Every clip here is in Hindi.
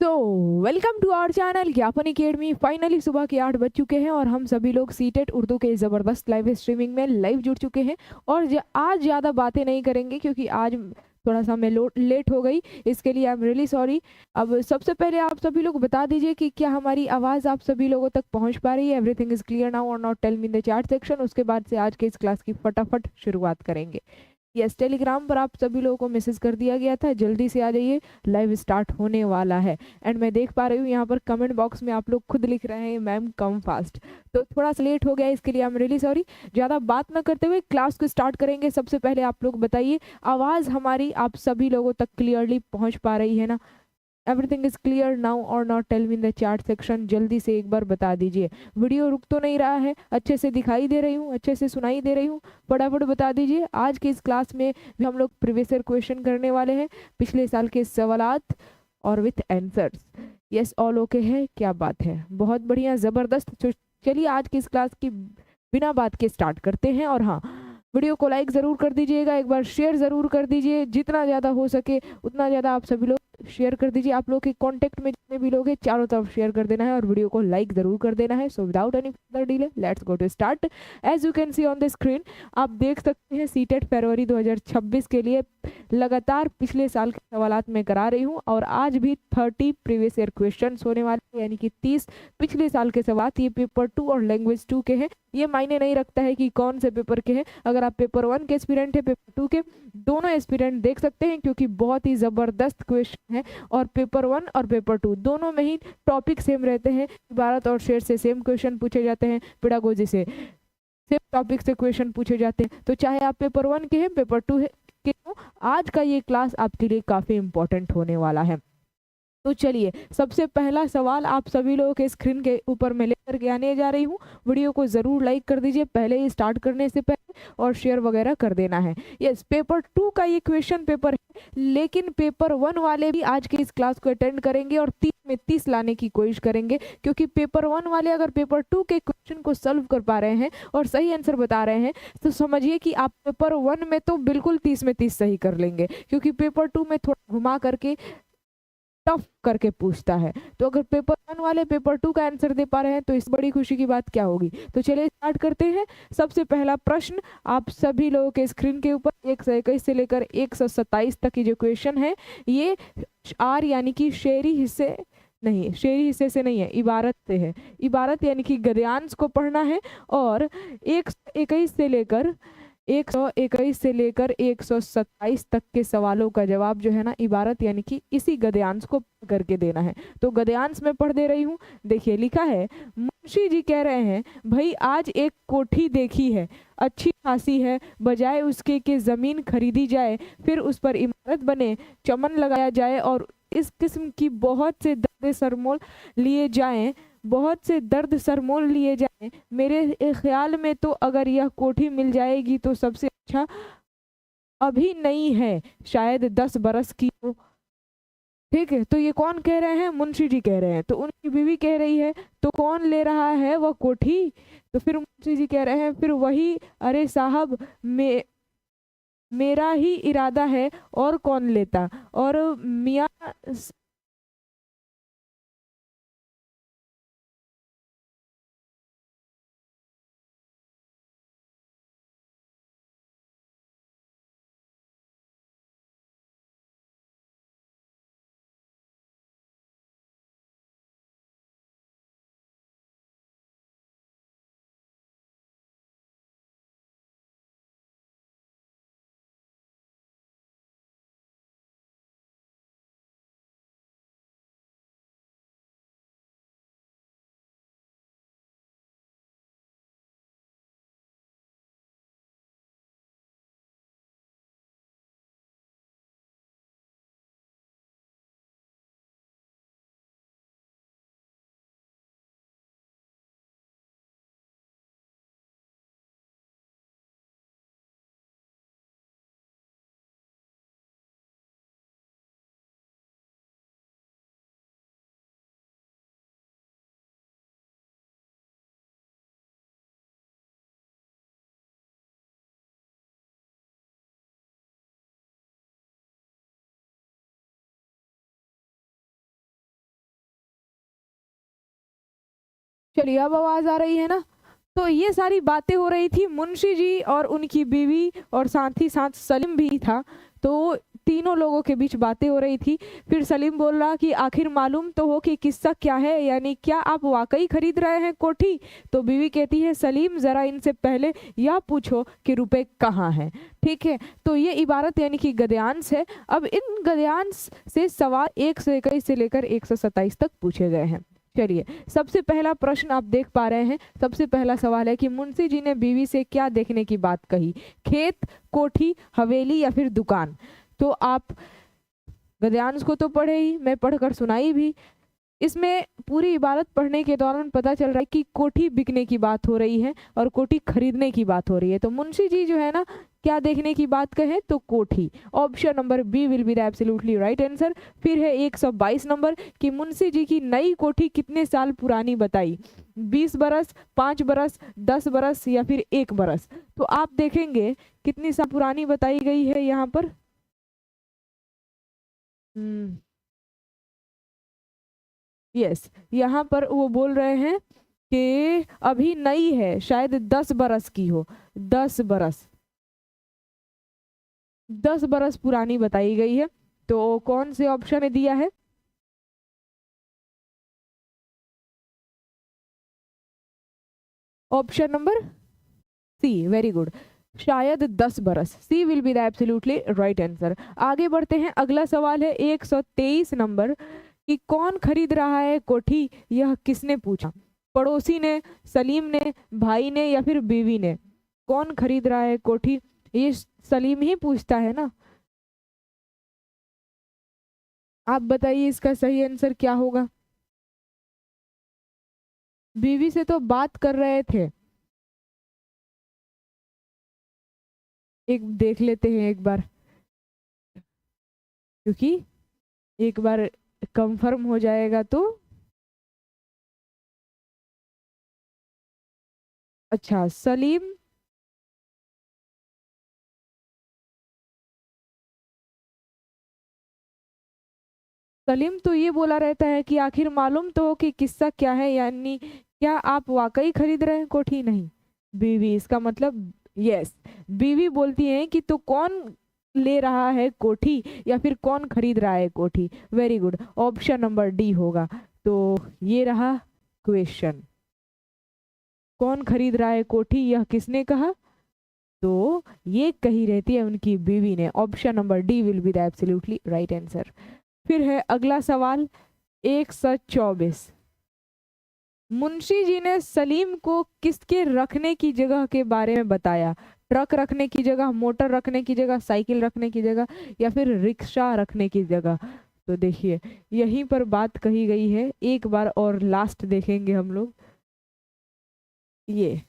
तो वेलकम टू आवर चैनल ज्ञापन अकेडमी। फाइनली सुबह के 8 बज चुके हैं और हम सभी लोग सीटेट उर्दू के ज़बरदस्त लाइव स्ट्रीमिंग में लाइव जुड़ चुके हैं। और आज ज़्यादा बातें नहीं करेंगे क्योंकि आज थोड़ा सा मैं लेट हो गई, इसके लिए आई एम रियली सॉरी। अब सबसे पहले आप सभी लोग बता दीजिए कि क्या हमारी आवाज़ आप सभी लोगों तक पहुंच पा रही है। एवरीथिंग इज़ क्लियर नाउ और not, tell me in the chat section. उसके बाद से आज के इस क्लास की फटाफट शुरुआत करेंगे। यस, टेलीग्राम पर आप सभी लोगों को मैसेज कर दिया गया था, जल्दी से आ जाइए, लाइव स्टार्ट होने वाला है। एंड मैं देख पा रही हूँ यहाँ पर कमेंट बॉक्स में आप लोग खुद लिख रहे हैं मैम कम फास्ट, तो थोड़ा सा लेट हो गया, इसके लिए आई एम रियली सॉरी। ज़्यादा बात ना करते हुए क्लास को स्टार्ट करेंगे। सबसे पहले आप लोग बताइए, आवाज़ हमारी आप सभी लोगों तक क्लियरली पहुँच पा रही है ना? एवरीथिंग इज क्लियर नाउ और not, tell me in the chat section. जल्दी से एक बार बता दीजिए। वीडियो रुक तो नहीं रहा है, अच्छे से दिखाई दे रही हूँ, अच्छे से सुनाई दे रही हूँ? फटाफट बता दीजिए। आज की इस क्लास में भी हम लोग प्रीवियस ईयर क्वेश्चन करने वाले हैं, पिछले साल के सवालात और with answers. Yes, all okay है, क्या बात है, बहुत बढ़िया, ज़बरदस्त। तो चलिए आज की इस क्लास की बिना बात के स्टार्ट करते हैं। और हाँ, वीडियो को लाइक ज़रूर कर दीजिएगा, एक बार शेयर ज़रूर कर दीजिए, जितना ज़्यादा हो सके उतना ज़्यादा आप सभी लोग शेयर कर दीजिए। आप लोग के कांटेक्ट में जितने भी लोग हैं चारों तरफ शेयर कर देना है और वीडियो को लाइक ज़रूर कर देना है। So without any further delay let's go to start. As you can see on the screen, आप देख सकते हैं सीटेट फरवरी 2026 के लिए लगातार पिछले साल के सवालात में करा रही हूँ और आज भी 30 प्रीवियस ईयर क्वेश्चन होने वाले हैं, यानी कि 30 पिछले साल के सवाल। ये पेपर 2 और लैंग्वेज 2 के हैं। ये मायने नहीं रखता है कि कौन से पेपर के हैं, अगर आप पेपर 1 के एस्पिरेंट है, पेपर 2 के, दोनों एस्पिरेंट देख सकते हैं क्योंकि बहुत ही ज़बरदस्त क्वेश्चन है। और पेपर 1 और पेपर 2 दोनों में ही टॉपिक सेम रहते हैं। इबारत और शेर से सेम क्वेश्चन पूछे जाते हैं, पेडागोजी से सेम टॉपिक से क्वेश्चन पूछे जाते हैं। तो चाहे आप पेपर 1 के हैं, पेपर 2 के हो, आज का ये क्लास आपके लिए काफ़ी इंपॉर्टेंट होने वाला है। तो चलिए, सबसे पहला सवाल आप सभी लोगों के स्क्रीन के ऊपर मैं लेकर के आने जा रही हूँ। वीडियो को ज़रूर लाइक कर दीजिए पहले ही स्टार्ट करने से पहले, और शेयर वगैरह कर देना है। यस, पेपर 2 का ये क्वेश्चन पेपर है, लेकिन पेपर 1 वाले भी आज के इस क्लास को अटेंड करेंगे और 30 में 30 लाने की कोशिश करेंगे, क्योंकि पेपर 1 वाले अगर पेपर 2 के क्वेश्चन को सॉल्व कर पा रहे हैं और सही आंसर बता रहे हैं, तो समझिए कि आप पेपर 1 में तो बिल्कुल 30 में 30 सही कर लेंगे, क्योंकि पेपर 2 में थोड़ा घुमा करके टफ करके पूछता है। तो अगर पेपर 1 वाले पेपर 2 का आंसर दे पा रहे हैं तो इस बड़ी खुशी की बात क्या होगी। तो चलिए स्टार्ट करते हैं। सबसे पहला प्रश्न आप सभी लोगों के स्क्रीन के ऊपर 121 से लेकर 127 तक की जो क्वेश्चन है, ये आर यानी कि शेरी हिस्से नहीं, शेरी हिस्से से नहीं है, इबारत से है। इबारत यानी कि गद्यांश को पढ़ना है। और 121 से लेकर 121 से लेकर 127 तक के सवालों का जवाब जो है ना, इबारत यानी कि इसी गद्यांश को पढ़ करके देना है। तो गद्यांश में पढ़ दे रही हूँ। देखिए लिखा है, मुंशी जी कह रहे हैं, भाई आज एक कोठी देखी है, अच्छी खासी है, बजाय उसके कि जमीन खरीदी जाए, फिर उस पर इमारत बने, चमन लगाया जाए और इस किस्म की बहुत से दर्द सरमोल लिए जाएं, बहुत से दर्द सरमोल लिए जाएं। मेरे ख्याल में तो अगर यह कोठी मिल जाएगी तो सबसे अच्छा, अभी नहीं है, शायद 10 बरस की हो। ठीक है, तो ये कौन कह रहे हैं? मुंशी जी कह रहे हैं। तो उनकी बीवी कह रही है, तो कौन ले रहा है वह कोठी? तो फिर मुंशी जी कह रहे हैं, फिर वही, अरे साहब मेरा ही इरादा है, और कौन लेता। और मियाँ चलिए अब आवाज आ रही है ना। तो ये सारी बातें हो रही थी मुंशी जी और उनकी बीवी और साथ ही साथ सलीम भी था। तो तीनों लोगों के बीच बातें हो रही थी। फिर सलीम बोल रहा कि आखिर मालूम तो हो कि किस्सा क्या है, यानी क्या आप वाकई खरीद रहे हैं कोठी। तो बीवी कहती है सलीम जरा इनसे पहले यह पूछो कि रुपए कहाँ हैं। ठीक है, तो ये इबारत यानी कि गद्यांश है। अब इन गद्यांश से सवाल 121 से लेकर 127 तक पूछे गए हैं। चलिए सबसे पहला प्रश्न आप देख पा रहे हैं। सबसे पहला सवाल है कि मुंशी जी ने बीवी से क्या देखने की बात कही, खेत, कोठी, हवेली या फिर दुकान। तो आप गद्यांश को तो पढ़े ही, मैं पढ़कर सुनाई भी। इसमें पूरी इबारत पढ़ने के दौरान पता चल रहा है कि कोठी बिकने की बात हो रही है और कोठी खरीदने की बात हो रही है। तो मुंशी जी जो है ना क्या देखने की बात कहे तो कोठी। Option number B will be the absolutely right answer. फिर है 122 नंबर कि मुंशी जी की नई कोठी कितने साल पुरानी बताई, 20 बरस, 5 बरस, 10 बरस या फिर 1 बरस। तो आप देखेंगे कितनी साल पुरानी बताई गई है यहाँ पर। यस, यहाँ पर वो बोल रहे हैं कि अभी नई है, शायद 10 बरस की हो। 10 बरस, 10 बरस पुरानी बताई गई है। तो कौन से ऑप्शन में दिया है? Option number C, very good, शायद 10 बरस। C will be the absolutely right answer. आगे बढ़ते हैं, अगला सवाल है 123 नंबर कि कौन खरीद रहा है कोठी, यह किसने पूछा। पड़ोसी ने, सलीम ने, भाई ने या फिर बीवी ने। कौन खरीद रहा है कोठी, ये सलीम ही पूछता है ना। आप बताइए इसका सही आंसर क्या होगा। बीवी से तो बात कर रहे थे। एक देख लेते हैं एक बार, क्योंकि एक बार कंफर्म हो जाएगा तो। अच्छा, सलीम, सलीम तो ये बोला रहता है कि आखिर मालूम तो हो कि किस्सा क्या है, यानी क्या आप वाकई खरीद रहे हैं कोठी। नहीं, बीवी, इसका मतलब यस, बीवी बोलती है कि तो कौन ले रहा है कोठी या फिर कौन खरीद रहा है कोठी। Very good, option number D होगा। तो ये रहा क्वेश्चन, कौन खरीद रहा है कोठी यह किसने कहा। तो ये कही रहती है उनकी बीवी ने। Option number D will be the absolutely right answer. फिर है अगला सवाल 124, मुंशी जी ने सलीम को किसके रखने की जगह के बारे में बताया। ट्रक रखने की जगह, मोटर रखने की जगह, साइकिल रखने की जगह या फिर रिक्शा रखने की जगह। तो देखिए यहीं पर बात कही गई है। एक बार और लास्ट देखेंगे हम लोग। ये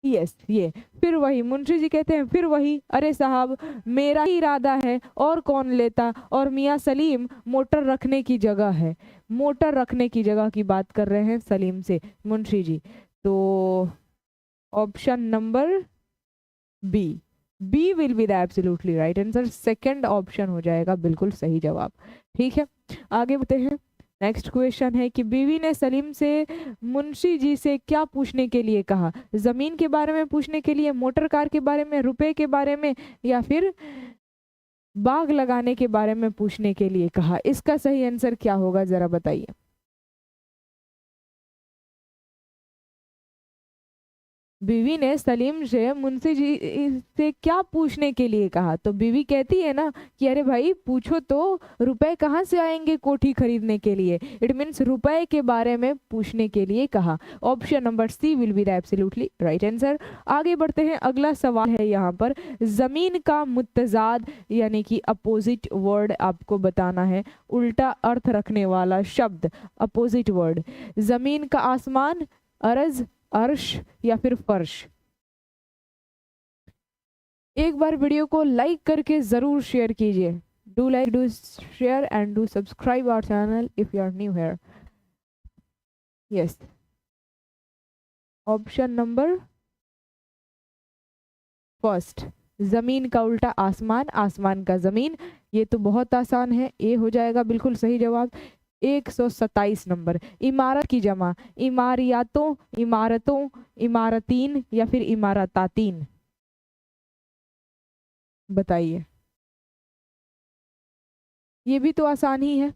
यस, ये फिर वही मुंशी जी कहते हैं, फिर वही, अरे साहब मेरा ही इरादा है और कौन लेता, और मियाँ सलीम मोटर रखने की जगह है। मोटर रखने की जगह की बात कर रहे हैं सलीम से मुंशी जी। तो option number B, B will be the absolutely right answer. Second option हो जाएगा बिल्कुल सही जवाब। ठीक है, आगे बढ़ते हैं। नेक्स्ट क्वेश्चन है कि बीवी ने सलीम से मुंशी जी से क्या पूछने के लिए कहा, जमीन के बारे में पूछने के लिए, मोटर कार के बारे में, रुपए के बारे में या फिर बाग लगाने के बारे में पूछने के लिए कहा। इसका सही आंसर क्या होगा जरा बताइए। बीवी ने सलीम से मुंशी जी से क्या पूछने के लिए कहा। तो बीवी कहती है ना कि अरे भाई पूछो तो, रुपए कहाँ से आएंगे कोठी खरीदने के लिए। इट मीन्स रुपए के बारे में पूछने के लिए कहा। Option number C will be the absolutely right answer. आगे बढ़ते हैं, अगला सवाल है यहाँ पर, जमीन का मुत्तजाद यानी कि अपोजिट वर्ड आपको बताना है, उल्टा अर्थ रखने वाला शब्द, अपोजिट वर्ड। जमीन का आसमान, अरज, अर्श या फिर फर्श। एक बार वीडियो को लाइक करके जरूर शेयर कीजिए। Do like, do share and do subscribe our channel if you are new here. Yes, option number first, जमीन का उल्टा आसमान, आसमान का जमीन। ये तो बहुत आसान है, ए हो जाएगा बिल्कुल सही जवाब। 127 नंबर। इमारत की जमा इमारियातों, इमारतों, इमारतीन या फिर इमारतातीन, बताइए। ये भी तो आसान ही है।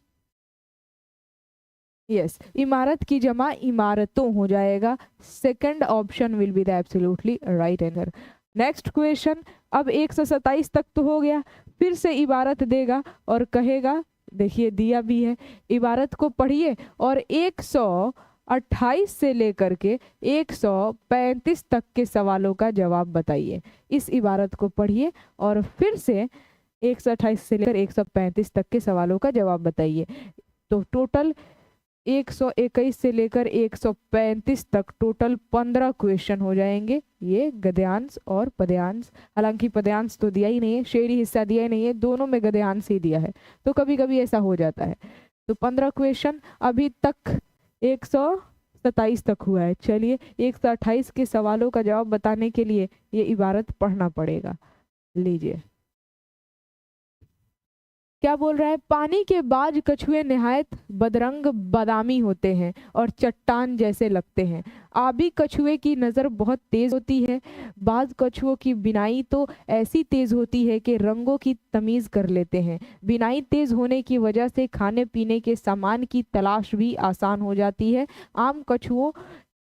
यस, इमारत की जमा इमारतों हो जाएगा। Second option will be the absolutely right answer. Next question. अब 127 तक तो हो गया, फिर से इबारत देगा और कहेगा, देखिए दिया भी है, इबारत को पढ़िए और 128 से लेकर के 135 तक के सवालों का जवाब बताइए। इस इबारत को पढ़िए और फिर से 128 से लेकर 135 तक के सवालों का जवाब बताइए। तो टोटल 121 से लेकर 135 तक टोटल 15 क्वेश्चन हो जाएंगे। ये गद्यांश और पद्यांश, हालांकि पद्यांश तो दिया ही नहीं है, शेरी हिस्सा दिया ही नहीं है, दोनों में गद्यांश ही दिया है, तो कभी कभी ऐसा हो जाता है। तो 15 क्वेश्चन अभी तक 127 तक हुआ है। चलिए 128 के सवालों का जवाब बताने के लिए ये इबारत पढ़ना पड़ेगा। लीजिए, क्या बोल रहा है? पानी के बाज कछुए निहायत बदरंग बादामी होते हैं और चट्टान जैसे लगते हैं। आबी कछुए की नज़र बहुत तेज होती है। बाज कछुओं की बिनाई तो ऐसी तेज होती है कि रंगों की तमीज़ कर लेते हैं। बिनाई तेज होने की वजह से खाने पीने के सामान की तलाश भी आसान हो जाती है। आम कछुओं,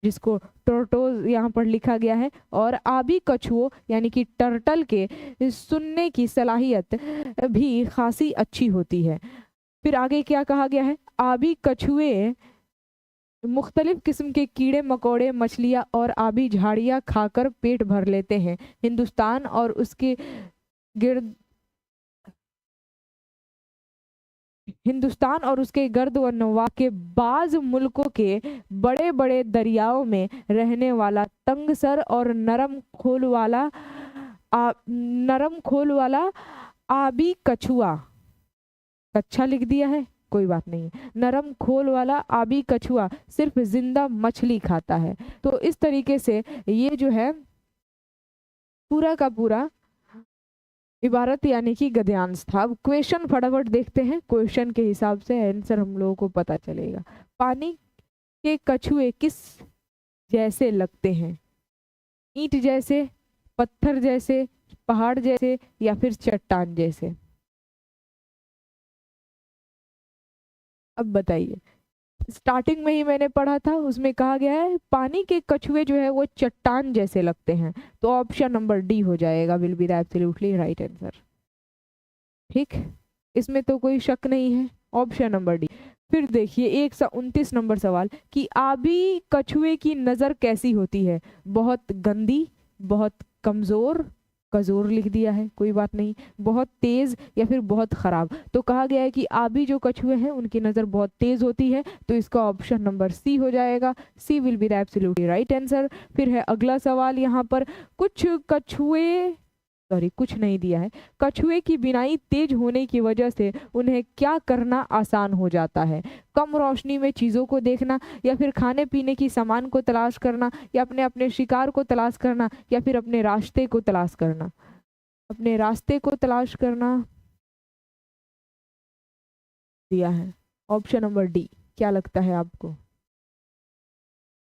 जिसको टर्टोज यहाँ पर लिखा गया है, और आबी कछुओं यानी कि टर्टल के सुनने की सलाहियत भी खासी अच्छी होती है। फिर आगे क्या कहा गया है? आबी कछुए मुख्तलिफ किस्म के कीड़े मकोड़े, मछलियाँ और आबी झाड़ियाँ खाकर पेट भर लेते हैं। हिंदुस्तान और उसके गिर्द हिंदुस्तान और उसके गर्द व नवाह के बाज मुल्कों के बड़े बड़े दरियाओं में रहने वाला तंगसर और नरम खोल वाला आबी कछुआ, अच्छा लिख दिया है, कोई बात नहीं, नरम खोल वाला आबी कछुआ सिर्फ जिंदा मछली खाता है। तो इस तरीके से ये जो है पूरा का पूरा इबारत यानी कि गद्यांश था। अब क्वेश्चन फटाफट देखते हैं, क्वेश्चन के हिसाब से आंसर हम लोगों को पता चलेगा। पानी के कछुए किस जैसे लगते हैं? ईंट जैसे, पत्थर जैसे, पहाड़ जैसे या फिर चट्टान जैसे? अब बताइए। स्टार्टिंग में ही मैंने पढ़ा था, उसमें कहा गया है पानी के कछुए जो है वो चट्टान जैसे लगते हैं, तो ऑप्शन नंबर डी हो जाएगा, will be the absolutely right answer. ठीक, इसमें तो कोई शक नहीं है, ऑप्शन नंबर डी। फिर देखिए 129 नंबर सवाल कि आबी कछुए की नज़र कैसी होती है? बहुत गंदी, बहुत कमज़ोर, कजोर लिख दिया है, कोई बात नहीं, बहुत तेज या फिर बहुत खराब। तो कहा गया है कि आबी जो कछुए हैं उनकी नज़र बहुत तेज होती है, तो इसका ऑप्शन नंबर सी हो जाएगा। C will be the absolutely right answer. फिर है अगला सवाल यहाँ पर, कुछ नहीं दिया है। कछुए की बिनाई तेज होने की वजह से उन्हें क्या करना आसान हो जाता है? कम रोशनी में चीज़ों को देखना, या फिर खाने पीने की सामान को तलाश करना, या अपने अपने शिकार को तलाश करना, या फिर अपने रास्ते को तलाश करना? अपने रास्ते को तलाश करना दिया है, ऑप्शन नंबर डी। क्या लगता है आपको?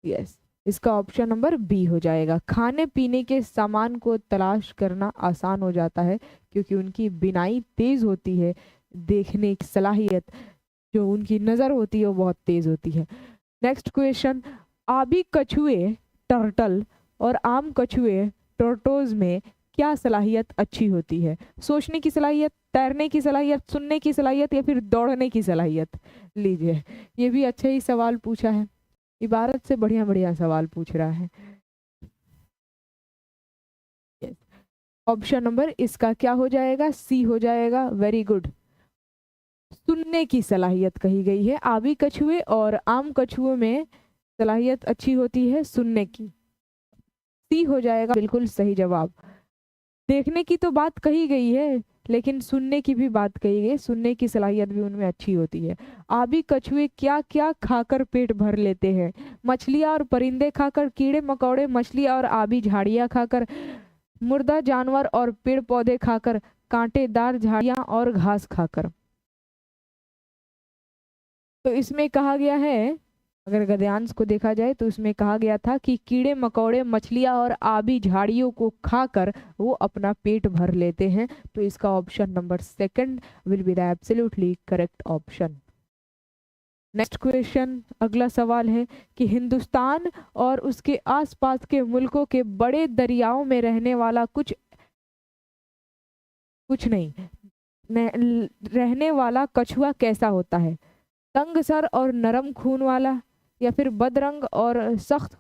यस, इसका ऑप्शन नंबर बी हो जाएगा। खाने पीने के सामान को तलाश करना आसान हो जाता है क्योंकि उनकी बिनाई तेज होती है, देखने की सलाहियत जो उनकी नज़र होती है वो बहुत तेज होती है। नेक्स्ट क्वेश्चन, आबी कछुए टर्टल और आम कछुए टर्टोज में क्या सलाहियत अच्छी होती है? सोचने की सलाहियत, तैरने की सलाहियत, सुनने की सलाहियत या फिर दौड़ने की सलाहियत? लीजिए, ये भी अच्छा ही सवाल पूछा है, इबारत से बढ़िया बढ़िया सवाल पूछ रहा है। ऑप्शन नंबर इसका क्या हो जाएगा? सी हो जाएगा, वेरी गुड। सुनने की सलाहियत कही गई है। आबी कछुए और आम कछुओं में सलाहियत अच्छी होती है सुनने की, सी हो जाएगा बिल्कुल सही जवाब। देखने की तो बात कही गई है लेकिन सुनने की भी बात कही गई, सुनने की सलाहियत भी उनमें अच्छी होती है। आबी कछुए क्या क्या खाकर पेट भर लेते हैं? मछलियाँ और परिंदे खाकर, कीड़े मकोड़े, मछलियाँ और आबी झाड़ियाँ खाकर, मुर्दा जानवर और पेड़ पौधे खाकर, कांटेदार झाड़ियाँ और घास खाकर? तो इसमें कहा गया है, अगर गद्यांश को देखा जाए तो इसमें कहा गया था कि कीड़े मकोड़े मछलियां और आबी झाड़ियों को खाकर वो अपना पेट भर लेते हैं। तो इसका option number second will be the absolutely correct option. Next question, अगला सवाल है कि हिंदुस्तान और उसके आसपास के मुल्कों के बड़े दरियाओं में रहने वाला कुछ नहीं रहने वाला कछुआ कैसा होता है? तंग सर और नरम खून वाला, या फिर बदरंग और सख्त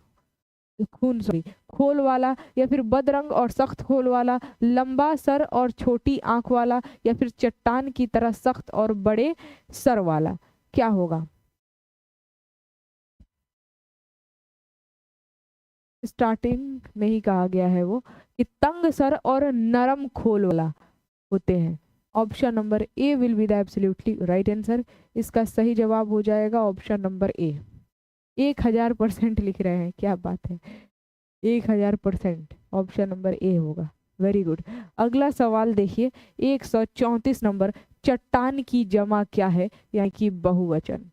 खून सॉरी खोल वाला, या फिर बदरंग और सख्त खोल वाला, लंबा सर और छोटी आंख वाला, या फिर चट्टान की तरह सख्त और बड़े सर वाला? क्या होगा? स्टार्टिंग में ही कहा गया है वो कि तंग सर और नरम खोल वाला होते हैं। Option number A will be the absolutely right answer. इसका सही जवाब हो जाएगा ऑप्शन नंबर ए। 1000% लिख रहे हैं, क्या बात है, 1000% ऑप्शन नंबर ए होगा। Very good. अगला सवाल देखिए, 134 नंबर, चट्टान की जमा क्या है, यानी कि बहुवचन।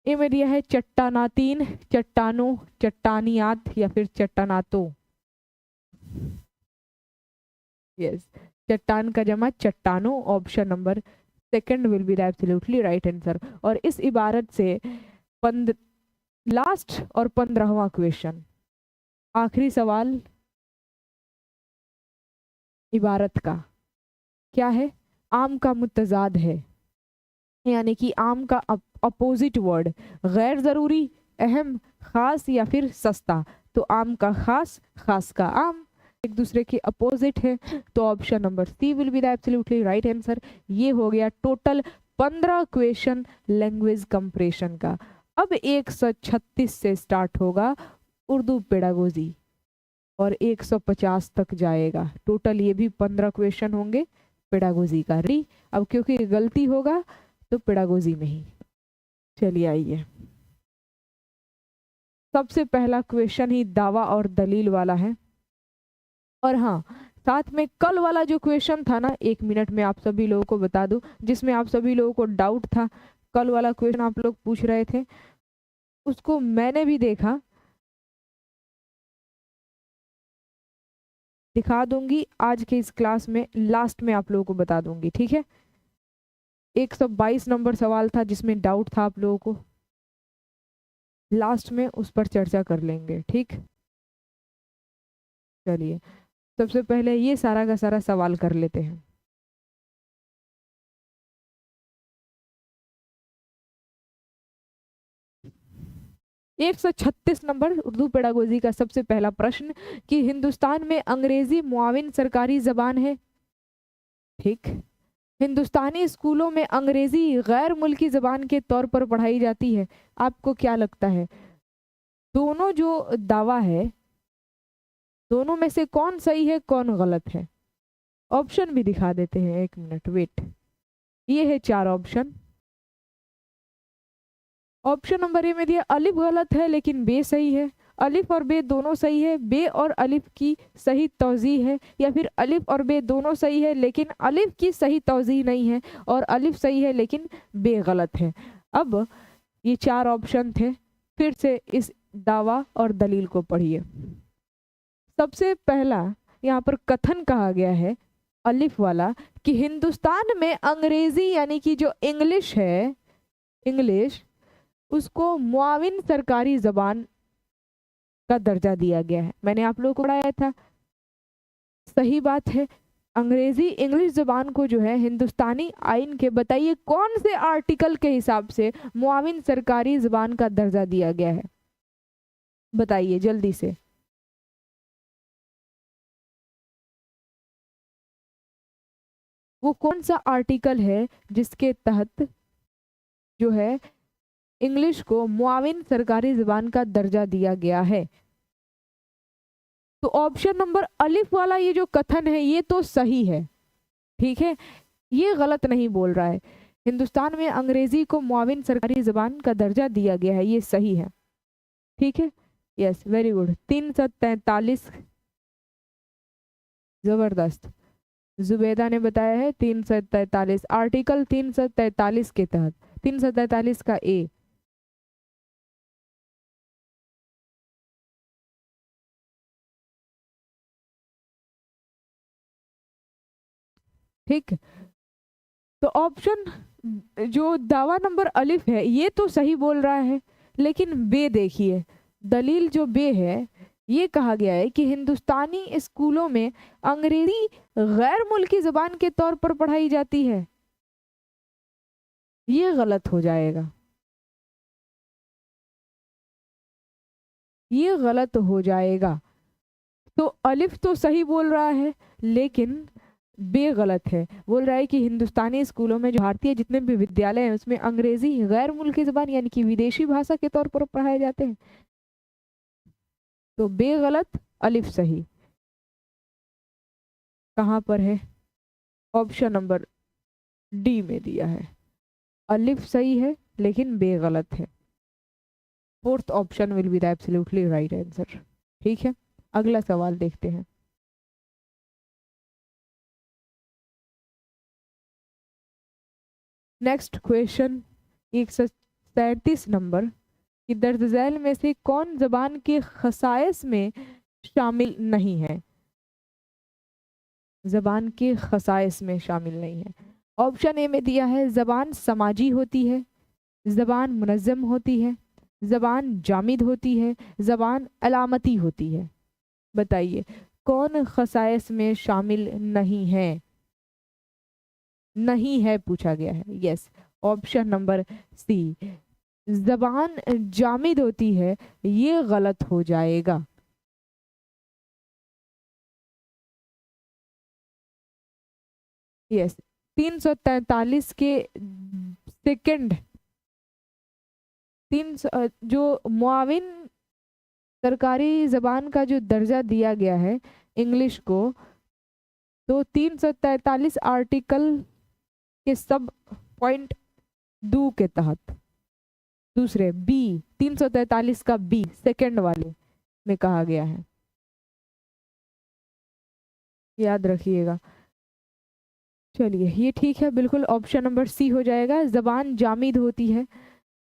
ए में दिया है चट्टानातीन, चट्टानों, चट्टानियात, या फिर चट्टानातों। यस, चट्टान का जमा चट्टानों, option number second will be the absolutely right answer. और इस इबारत से लास्ट और 15वां क्वेश्चन, आखिरी सवाल इबारत का क्या है? आम का मुतजाद है, यानी कि आम का अपोजिट वर्ड, गैर जरूरी, अहम, खास, या फिर सस्ता। तो आम का खास, खास का आम, एक दूसरे के अपोजिट है। तो option number C will be the absolutely right answer. ये हो गया टोटल 15 क्वेश्चन लैंग्वेज कंप्रेशन का। अब 136 से स्टार्ट होगा उर्दू पेडागोजी और 150 तक जाएगा। टोटल ये भी 15 क्वेश्चन होंगे पेडागोजी का। री अब क्योंकि गलती होगा तो पेडागोजी में ही। चलिए आइए, सबसे पहला क्वेश्चन ही दावा और दलील वाला है। और हाँ, साथ में कल वाला जो क्वेश्चन था ना, 1 मिनट में आप सभी लोगों को बता दूं, जिसमें आप सभी लोगों को डाउट था, कल वाला क्वेश्चन आप लोग पूछ रहे थे, उसको मैंने भी देखा, दिखा दूंगी आज के इस क्लास में, लास्ट में आप लोगों को बता दूंगी, ठीक है। 122 नंबर सवाल था जिसमें डाउट था आप लोगों को, लास्ट में उस पर चर्चा कर लेंगे, ठीक। चलिए, सबसे पहले ये सारा का सारा सवाल कर लेते हैं। एक 136 नंबर उर्दू पेडागोजी का सबसे पहला प्रश्न कि हिंदुस्तान में अंग्रेजी मुआविन सरकारी जबान है, ठीक। हिंदुस्तानी स्कूलों में अंग्रेजी गैर मुल्की जबान के तौर पर पढ़ाई जाती है। आपको क्या लगता है, दोनों जो दावा है, दोनों में से कौन सही है कौन गलत है? ऑप्शन भी दिखा देते हैं, 1 मिनट वेट। ये है 4 ऑप्शन। ऑप्शन नंबर ए में दिया अलिफ गलत है लेकिन बे सही है, अलिफ और बे दोनों सही है, बे और अलिफ की सही तौजीह है, या फिर अलिफ और बे दोनों सही है लेकिन अलिफ की सही तौजीह नहीं है, और अलिफ सही है लेकिन बे गलत है। अब ये 4 ऑप्शन थे, फिर से इस दावा और दलील को पढ़िए। सबसे पहला यहाँ पर कथन कहा गया है अलिफ वाला कि हिंदुस्तान में अंग्रेजी यानी कि जो इंग्लिश है, इंग्लिश, उसको मुआविन सरकारी जबान का दर्जा दिया गया है। मैंने आप लोगों को पढ़ाया था, सही बात है। अंग्रेजी इंग्लिश जबान को जो है हिंदुस्तानी आइन के, बताइए कौन से आर्टिकल के हिसाब से मुआविन सरकारी जबान का दर्जा दिया गया है, बताइए जल्दी से। वो कौन सा आर्टिकल है जिसके तहत जो है इंग्लिश को मुआविन सरकारी जबान का दर्जा दिया गया है? तो ऑप्शन नंबर अलिफ वाला ये जो कथन है ये तो सही है, ठीक है, ये गलत नहीं बोल रहा है। हिंदुस्तान में अंग्रेजी को मुआविन सरकारी जबान का दर्जा दिया गया है, ये सही है, ठीक है। Yes, very good. 343, जबरदस्त, जुबेदा ने बताया है 343, आर्टिकल 343 के तहत 343 का ए। ठीक, तो ऑप्शन जो दावा नंबर अलिफ है ये तो सही बोल रहा है, लेकिन बे देखिए, दलील जो बे है, ये कहा गया है कि हिंदुस्तानी स्कूलों में अंग्रेजी गैर मुल्की जबान के तौर पर पढ़ाई जाती है। ये गलत हो जाएगा, ये गलत हो जाएगा। तो अलिफ तो सही बोल रहा है, लेकिन बे गलत है। बोल रहा है कि हिंदुस्तानी स्कूलों में जो भारतीय जितने भी विद्यालय हैं उसमें अंग्रेजी गैर मुल्की जबान यानी कि विदेशी भाषा के तौर पर पढ़ाए जाते हैं। तो बे गलत, अलिफ सही। कहाँ पर है? ऑप्शन नंबर डी में दिया है, अलिफ सही है लेकिन बे गलत है। Fourth option will be the absolutely right answer. ठीक है, अगला सवाल देखते हैं। नेक्स्ट क्वेश्चन 137 नंबर कि दर्ज झैल में से कौन जबान के खसाइस में शामिल नहीं है? जबान के खसाइस में शामिल नहीं है। ऑप्शन ए में दिया है जबान समाजी होती है, जबान मुनज़्ज़म होती है, जबान जामिद होती है, जबान अलामती होती है। बताइए कौन खसाइस में शामिल नहीं है? नहीं है पूछा गया है। यस, ऑप्शन नंबर सी, जबान जामिद होती है, ये गलत हो जाएगा। यस, 343 के सेकंड जो मुआविन सरकारी जबान का जो दर्जा दिया गया है इंग्लिश को, तो 343 आर्टिकल के सब पॉइंट 2 के तहत, दूसरे बी, 343 का बी सेकंड वाले में कहा गया है। याद रखिएगा। चलिए ये ठीक है, बिल्कुल ऑप्शन नंबर सी हो जाएगा, जबान जामिद होती है।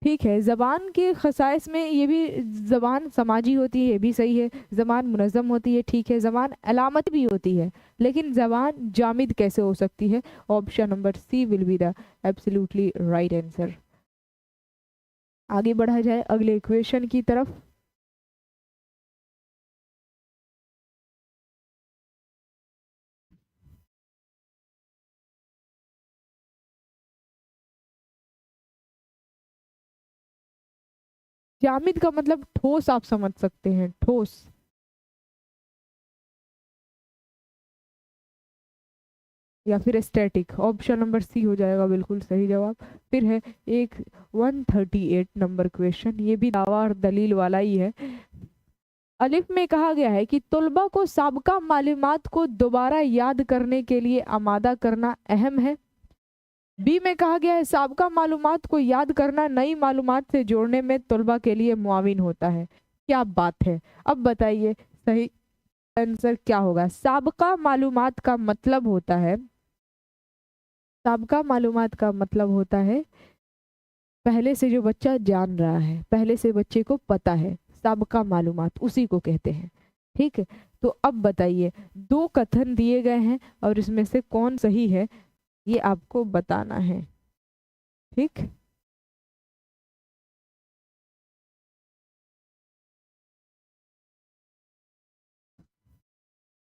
ठीक है, जबान के खसाइस में ये भी जबान समाजी होती है, ये भी सही है। जबान मुनज़्ज़म होती है, ठीक है। जबान अलामत भी होती है, लेकिन जबान जामिद कैसे हो सकती है? Option number C will be the absolutely right answer. आगे बढ़ा जाए अगले क्वेश्चन की तरफ। जामिद का मतलब ठोस, आप समझ सकते हैं, ठोस। या फिर स्टैटिक। ऑप्शन नंबर सी हो जाएगा बिल्कुल सही जवाब। फिर है एक 138 नंबर क्वेश्चन, ये भी दावा और दलील वाला ही है। अलिफ में कहा गया है कि तलबा को साबका मालूमात को दोबारा याद करने के लिए आमादा करना अहम है। बी में कहा गया है साबका मालूमात को याद करना नई मालूमात से जोड़ने में तलबा के लिए मुआविन होता है। क्या बात है! अब बताइए सही आंसर क्या होगा? साबका मालूमात का मतलब होता है, साबका मालूमात का मतलब होता है पहले से जो बच्चा जान रहा है, पहले से बच्चे को पता है, साबका मालूमात उसी को कहते हैं। ठीक है, तो अब बताइए, दो कथन दिए गए हैं और इसमें से कौन सही है ये आपको बताना है। ठीक,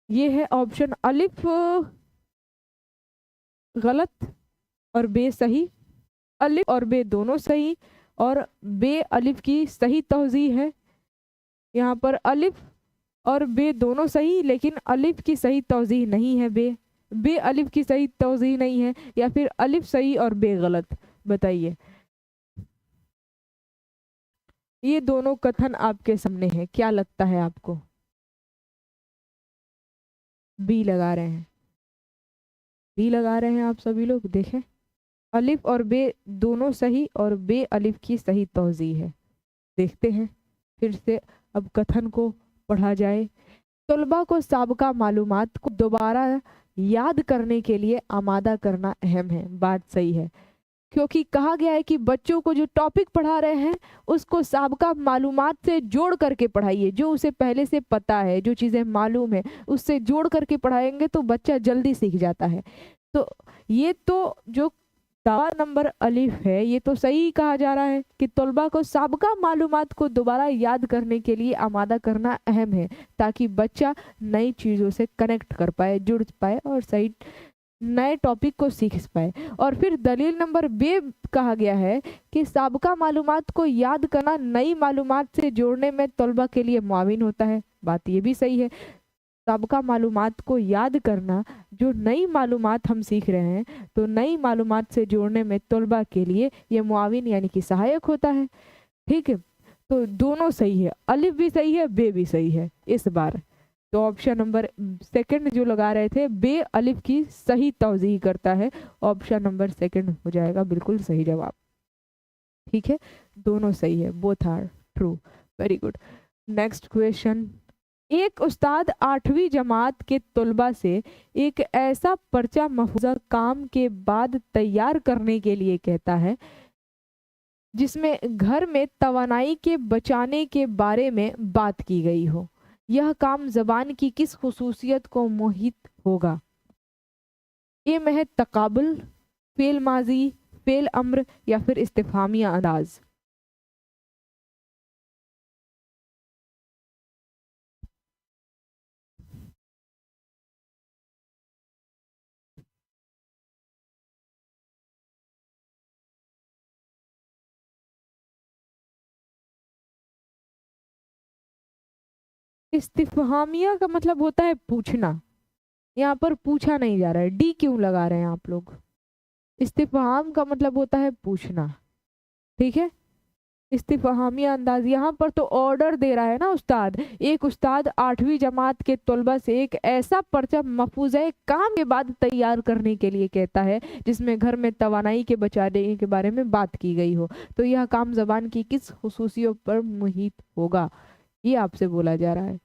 ये है ऑप्शन अलिफ गलत और बे सही। अलिफ और बे दोनों सही, और बे अलिफ की सही तौजीह है। यहाँ पर अलिफ और बे दोनों सही, लेकिन अलिफ की सही तौजीह नहीं है। बे बे अलिफ की सही तौजीह नहीं है, या फिर अलिफ सही और बे गलत। बताइए, ये दोनों कथन आपके सामने हैं, क्या लगता है आपको? बी लगा रहे हैं, बी लगा रहे हैं आप सभी लोग। देखें, अलिफ और बे दोनों सही और बे अलिफ की सही तौजीह है। देखते हैं फिर से, अब कथन को पढ़ा जाए। तलबा को साबका मालूमात को दोबारा याद करने के लिए आमादा करना अहम है। बात सही है। क्योंकि कहा गया है कि बच्चों को जो टॉपिक पढ़ा रहे हैं उसको साबका मालूमात से जोड़ करके पढ़ाइए। जो उसे पहले से पता है, जो चीज़ें मालूम है, उससे जोड़ करके पढ़ाएंगे तो बच्चा जल्दी सीख जाता है। तो ये तो जो दावा नंबर अलिफ है ये तो सही कहा जा रहा है कि तलबा को साबका मालूमात को दोबारा याद करने के लिए आमादा करना अहम है, ताकि बच्चा नई चीज़ों से कनेक्ट कर पाए, जुड़ पाए और सही नए टॉपिक को सीख पाए। और फिर दलील नंबर बे कहा गया है कि साबका मालूमात को याद करना नई मालूमात से जोड़ने में तलबा के लिए मुआविन होता है। बात ये भी सही है, साबका मालूमात को याद करना, जो नई मालूमात हम सीख रहे हैं तो नई मालूमात से जोड़ने में तलबा के लिए ये मुआविन यानी कि सहायक होता है। ठीक है, तो दोनों सही है, अलिफ भी सही है, बे भी सही है इस बार। तो ऑप्शन नंबर सेकंड जो लगा रहे थे बे अलिफ की सही तौजीह करता है, ऑप्शन नंबर सेकंड हो जाएगा बिल्कुल सही जवाब। ठीक है, दोनों सही है, both are true, very good. Next question, एक उस्ताद 8वीं जमात के तलबा से एक ऐसा पर्चा महफूजा काम के बाद तैयार करने के लिए कहता है जिसमें घर में तवानाई के बचाने के बारे में बात की गई हो। यह काम ज़बान की किस खुसूसियत को मोहित होगा? ए में है तकाबुल, फेल माजी, फेल अम्र या फिर इस्तिफामिया अंदाज। इस्तिफहामिया का मतलब होता है पूछना, यहाँ पर पूछा नहीं जा रहा है। डी क्यों लगा रहे हैं आप लोग? इस्तिफहाम का मतलब होता है पूछना। ठीक है, इस्तिफहामिया अंदाज, यहाँ पर तो ऑर्डर दे रहा है ना उस्ताद। एक उस्ताद 8वीं जमात के तलबा से एक ऐसा पर्चा मफूज़े काम के बाद तैयार करने के लिए कहता है जिसमें घर में तवानाई के बचाने के बारे में बात की गई हो। तो यह काम ज़बान की किस खुसूसियों पर मुहित होगा, ये आपसे बोला जा रहा है।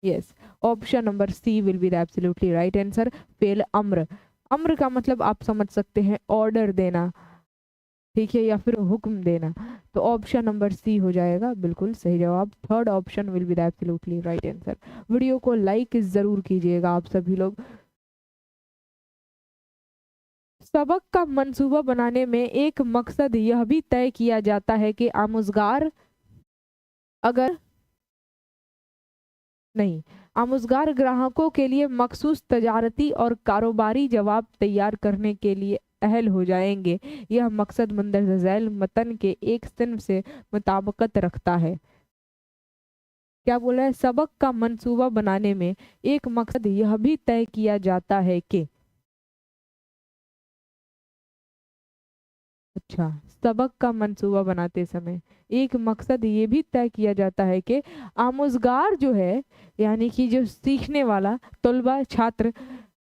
Yes, option number C will be the absolutely right answer, फेल अम्र। अम्र का मतलब आप समझ सकते हैं ऑर्डर देना, ठीक है, या फिर हुक्म देना। तो ऑप्शन नंबर सी हो जाएगा बिल्कुल सही जवाब। Third option will be the absolutely right answer. Video को लाइक जरूर कीजिएगा आप सभी लोग। सबक का मंसूबा बनाने में एक मकसद यह भी तय किया जाता है कि आमुज़गार अगर नहीं आमुज़गार ग्राहकों के लिए मखसूस तजारती और कारोबारी जवाब तैयार करने के लिए अहल हो जाएंगे। यह मकसद मंदरजा झैल मतन के एक सिन्फ से मुताबिकत रखता है। क्या बोला है? सबक का मंसूबा बनाने में एक मकसद यह भी तय किया जाता है कि, अच्छा, सबक का मंसूबा बनाते समय एक मकसद ये भी तय किया जाता है कि आमुज़गार जो है यानी कि जो सीखने वाला तलबा छात्र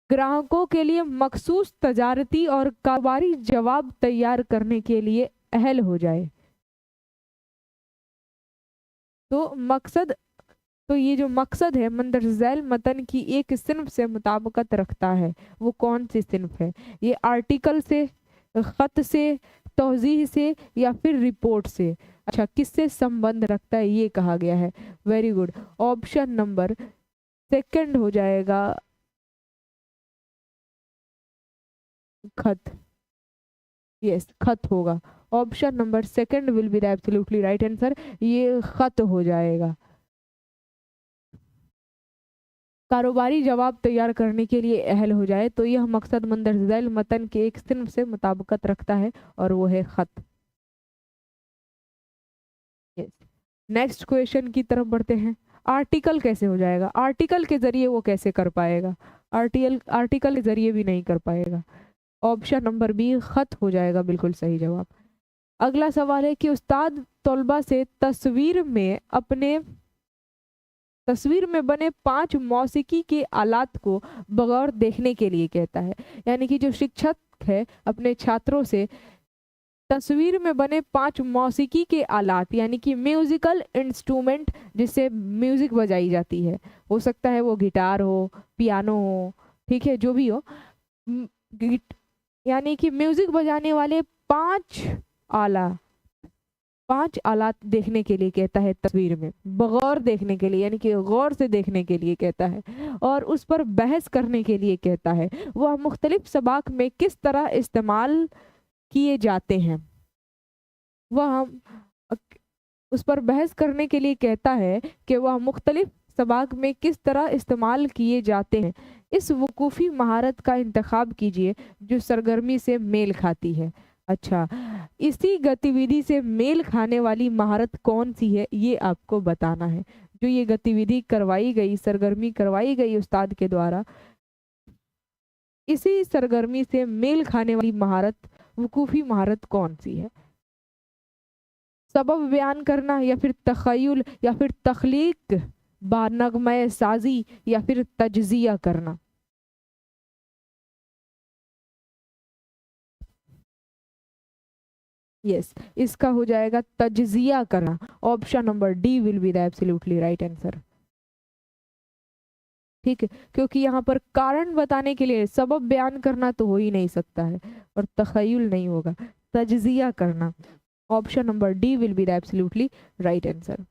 ग्राहकों के लिए मखसूस तजारती और कारोबारी जवाब तैयार करने के लिए अहल हो जाए। तो मकसद, तो ये जो मकसद है मंदरजा झैल मतन की एक सिन्फ से मुताबिकत रखता है। वो कौन सी सिन्फ है? ये आर्टिकल से, खत से, तौजीह से या फिर रिपोर्ट से? अच्छा, किससे संबंध रखता है ये कहा गया है। Very good, option number second हो जाएगा खत। यस, खत होगा। Option number second will be the absolutely right answer, ये खत हो जाएगा। कारोबारी जवाब तैयार करने के लिए अहल हो जाए तो यह मकसद मंदरजा झैल मतन के एक सिन्फ से मुताबिकत रखता है और वो है खत। यस, नेक्स्ट क्वेश्चन की तरफ बढ़ते हैं। आर्टिकल कैसे हो जाएगा? आर्टिकल के जरिए वो कैसे कर पाएगा? आर्टिकल के जरिए भी नहीं कर पाएगा। ऑप्शन नंबर बी खत हो जाएगा बिल्कुल सही जवाब। अगला सवाल है कि उस्ताद तलबा से तस्वीर में बने 5 मौसीकी के आलात को बगौर देखने के लिए कहता है। यानी कि जो शिक्षक है अपने छात्रों से तस्वीर में बने 5 मौसीकी के आलात यानी कि म्यूजिकल इंस्ट्रूमेंट जिससे म्यूजिक बजाई जाती है, हो सकता है वो गिटार हो, पियानो हो, ठीक है, जो भी हो, यानी कि म्यूजिक बजाने वाले आला पांच आलात देखने के लिए कहता है तस्वीर में, बगौर देखने के लिए यानी कि गौर से देखने के लिए कहता है, और उस पर बहस करने के लिए कहता है। वह मुख्तलिफ सबाक में किस तरह इस्तेमाल किए जाते हैं। वह हम उस पर बहस करने के लिए कहता है कि वह मुख्तलिफ सबाक में किस तरह इस्तेमाल किए जाते हैं। इस वकूफ़ी महारत का इंतखाब कीजिए जो सरगर्मी से मेल खाती है। अच्छा, इसी गतिविधि से मेल खाने वाली महारत कौन सी है ये आपको बताना है। जो ये गतिविधि करवाई गई, सरगर्मी करवाई गई उस्ताद के द्वारा, इसी सरगर्मी से मेल खाने वाली महारत, वकूफ़ी महारत कौन सी है। सबब बयान करना, या फिर तख़य्युल, या फिर तख्लीक, बानग़मे साजी, या फिर तज्ज़िया करना। यस, इसका हो जाएगा तज्ज़िया करना। Option number D will be the absolutely right answer. ठीक है, क्योंकि यहाँ पर कारण बताने के लिए सबब बयान करना तो हो ही नहीं सकता है, और तख़य्युल नहीं होगा, तज्ज़िया करना। Option number D will be the absolutely right answer.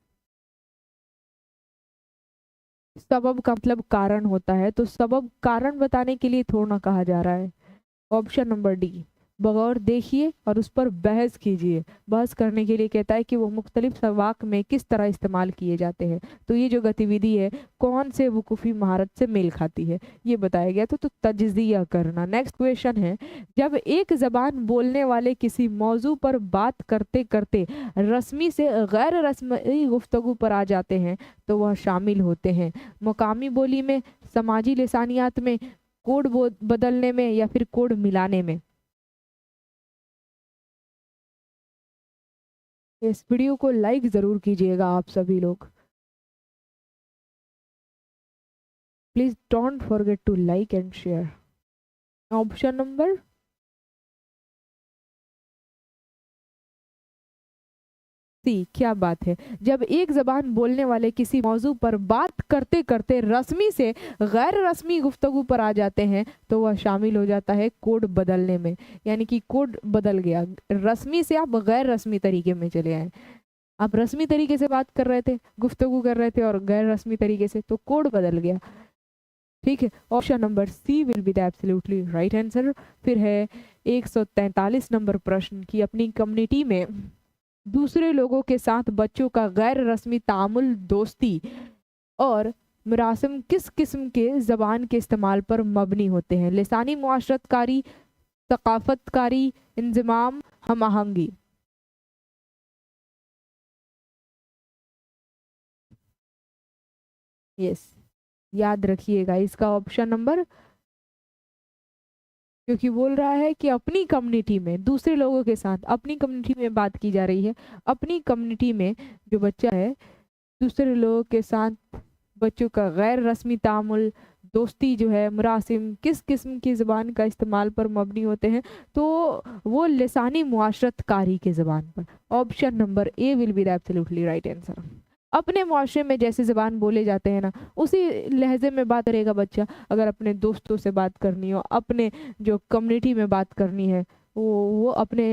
सबब का मतलब कारण होता है, तो सबब कारण बताने के लिए थोड़ा ना कहा जा रहा है। ऑप्शन नंबर डी, बगौर देखिए और उस पर बहस कीजिए। बहस करने के लिए कहता है कि वो मुख्तलिफ सवाक में किस तरह इस्तेमाल किए जाते हैं। तो ये जो गतिविधि है कौन से वकूफ़ी महारत से मेल खाती है ये बताया गया। तो तज्ज़िया करना। नेक्स्ट क्वेश्चन है, जब एक ज़बान बोलने वाले किसी मौजू पर बात करते करते रस्मी से गैर रस्मी गुफ्तगू पर आ जाते हैं तो वह शामिल होते हैं। मकामी बोली में, समाजी लिसानियात में, कोड बदलने में, या फिर कोड मिलाने में। इस वीडियो को लाइक ज़रूर कीजिएगा आप सभी लोग। Please don't forget to like and share. Option number C, क्या बात है। जब एक ज़बान बोलने वाले किसी मौजू पर बात करते करते रस्मी से गैर रस्मी गुफ्तगू पर आ जाते हैं तो वह शामिल हो जाता है कोड बदलने में। यानी कि कोड बदल गया, रस्मी से आप गैर रस्मी तरीके में चले आए। आप रस्मी तरीके से बात कर रहे थे, गुफ्तगू कर रहे थे, और गैर रस्मी तरीके से, तो कोड बदल गया। ठीक है, option number C will be the absolutely right answer. फिर है 143 नंबर प्रश्न की, अपनी कम्युनिटी में दूसरे लोगों के साथ बच्चों का गैर रस्मी तामुल, दोस्ती और मुरासिम किस किस्म के ज़बान के इस्तेमाल पर मबनी होते हैं। लिसानी मुआशरतकारी, सकाफतकारी, इंज़िमाम, हम आहंगी। यस, याद रखिएगा इसका ऑप्शन नंबर, क्योंकि बोल रहा है कि अपनी कम्युनिटी में दूसरे लोगों के साथ, अपनी कम्युनिटी में बात की जा रही है। अपनी कम्युनिटी में जो बच्चा है दूसरे लोगों के साथ बच्चों का गैर रस्मी तामुल, दोस्ती जो है, मुरासिम किस किस्म की ज़बान का इस्तेमाल पर मबनी होते हैं, तो वो लिसानी मुआशरतकारी के ज़बान पर। Option number A will be the absolutely right answer. अपने मुआशरे में जैसे ज़बान बोले जाते हैं ना, उसी लहजे में बात करेगा बच्चा। अगर अपने दोस्तों से बात करनी हो, अपने जो कम्युनिटी में बात करनी है, वो अपने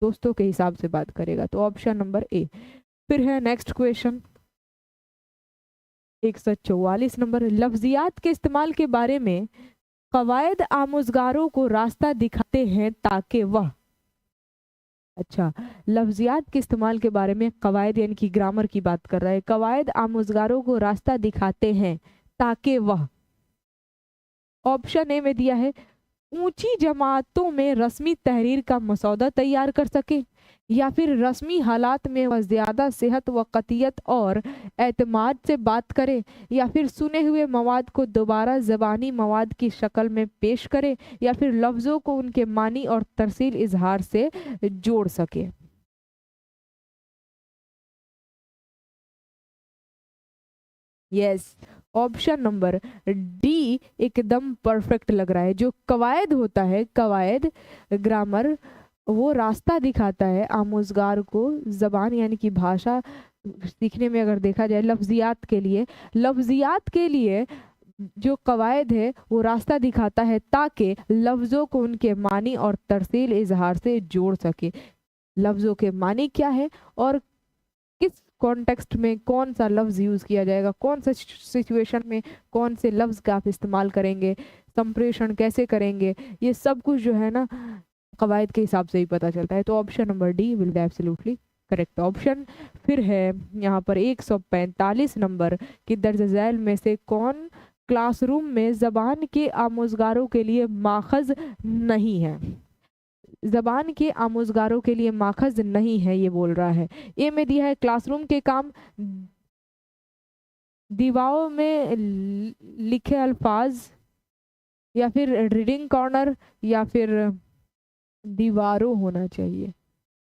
दोस्तों के हिसाब से बात करेगा। तो ऑप्शन नंबर ए। फिर है नेक्स्ट क्वेश्चन 144 नंबर, लफ्जियात के इस्तेमाल के बारे में कवायद आमुज़गारों को रास्ता दिखाते हैं ताकि वह। अच्छा, लफ्जियात के इस्तेमाल के बारे में कवायद यानी कि ग्रामर की बात कर रहा है। कवायद आमुज़गारों को रास्ता दिखाते हैं ताकि वह। ऑप्शन ए में दिया है ऊंची जमातों में रस्मी तहरीर का मसौदा तैयार कर सके, या फिर रस्मी हालात में वह ज़्यादा सेहत व कतियत और एतमाद से बात करे, या फिर सुने हुए मवाद को दोबारा ज़बानी मवाद की शक्ल में पेश करे, या फिर लफ्ज़ों को उनके मानी और तरसील इजहार से जोड़ सके। यस, ऑप्शन नंबर डी एकदम परफेक्ट लग रहा है। जो कवायद होता है, कवायद ग्रामर, वो रास्ता दिखाता है आमोजगार को ज़बान यानी कि भाषा सीखने में। अगर देखा जाए लफ्जियात के लिए जो कवायद है वो रास्ता दिखाता है ताकि लफ्ज़ों को उनके मानी और तरसील इजहार से जोड़ सके। लफ्ज़ों के मानी क्या है और किस कॉन्टेक्स्ट में कौन सा लफ्ज़ यूज़ किया जाएगा, कौन सा सिचुएशन में कौन से लफ्ज़ का आप इस्तेमाल करेंगे, संप्रेषण कैसे करेंगे, ये सब कुछ जो है ना कवायद के हिसाब से ही पता चलता है। तो option number D will be absolutely correct option. फिर है यहाँ पर 145 नंबर कि दर्ज झैल में से कौन क्लासरूम में ज़बान के आमोज़गारों के लिए माखज़ नहीं है। ज़बान के आमोज़गारों के लिए माखज़ नहीं है ये बोल रहा है। ए में दिया है क्लासरूम के काम, दीवारों में लिखे अल्फाज, या फिर रीडिंग कॉर्नर, या फिर दीवारों होना चाहिए,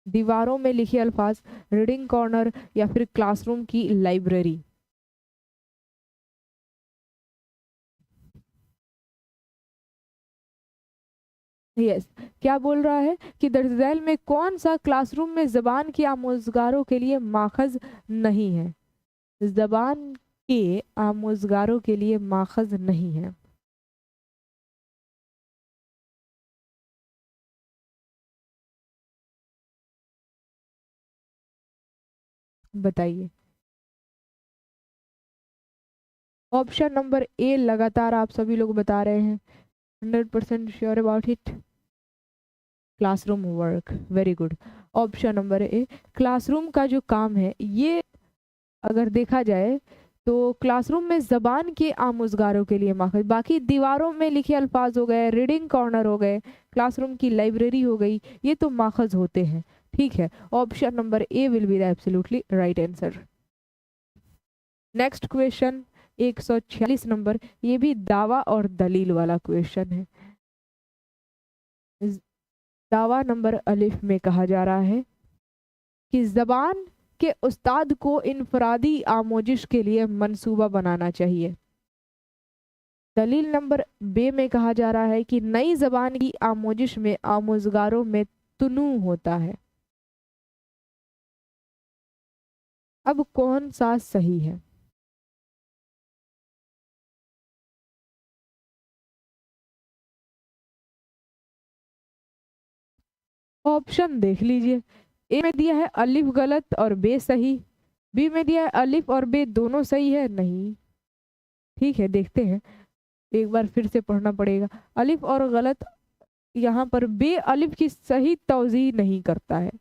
दीवारों में लिखे अल्फाज, रीडिंग कॉर्नर, या फिर क्लासरूम की लाइब्रेरी। यस क्या बोल रहा है कि दर्ज झैल में कौन सा क्लासरूम में ज़बान के आमोज़गारों के लिए माखज़ नहीं है। ज़बान के आमोज़गारों के लिए माखज़ नहीं है। बताइए। ऑप्शन नंबर ए लगातार आप सभी लोग बता रहे हैं, 100% sure about it. Classroom work, very good. Option number a classroom का जो काम है ये अगर देखा जाए तो क्लासरूम में ज़बान के आमोज़गारों के लिए माखज़, बाकी दीवारों में लिखे अल्फाज हो गए, रीडिंग कॉर्नर हो गए, क्लासरूम की लाइब्रेरी हो गई, ये तो माखज़ होते हैं। ठीक है, option number A will be the absolutely right answer. Next question 146 number, ये भी दावा और दलील वाला क्वेश्चन है। दावा नंबर अलिफ में कहा जा रहा है कि ज़बान के उस्ताद को इनफरादी आमोजिश के लिए मंसूबा बनाना चाहिए। दलील नंबर बे में कहा जा रहा है कि नई ज़बान की आमोजिश में आमोज़गारों में तुनू होता है। अब कौन सा सही है? ऑप्शन देख लीजिए। ए में दिया है अलिफ गलत और बे सही, बी में दिया है अलिफ और बे दोनों सही है नहीं। ठीक है, देखते हैं, एक बार फिर से पढ़ना पड़ेगा। अलिफ और गलत, यहाँ पर बे अलिफ की सही तौज़ीह नहीं करता है।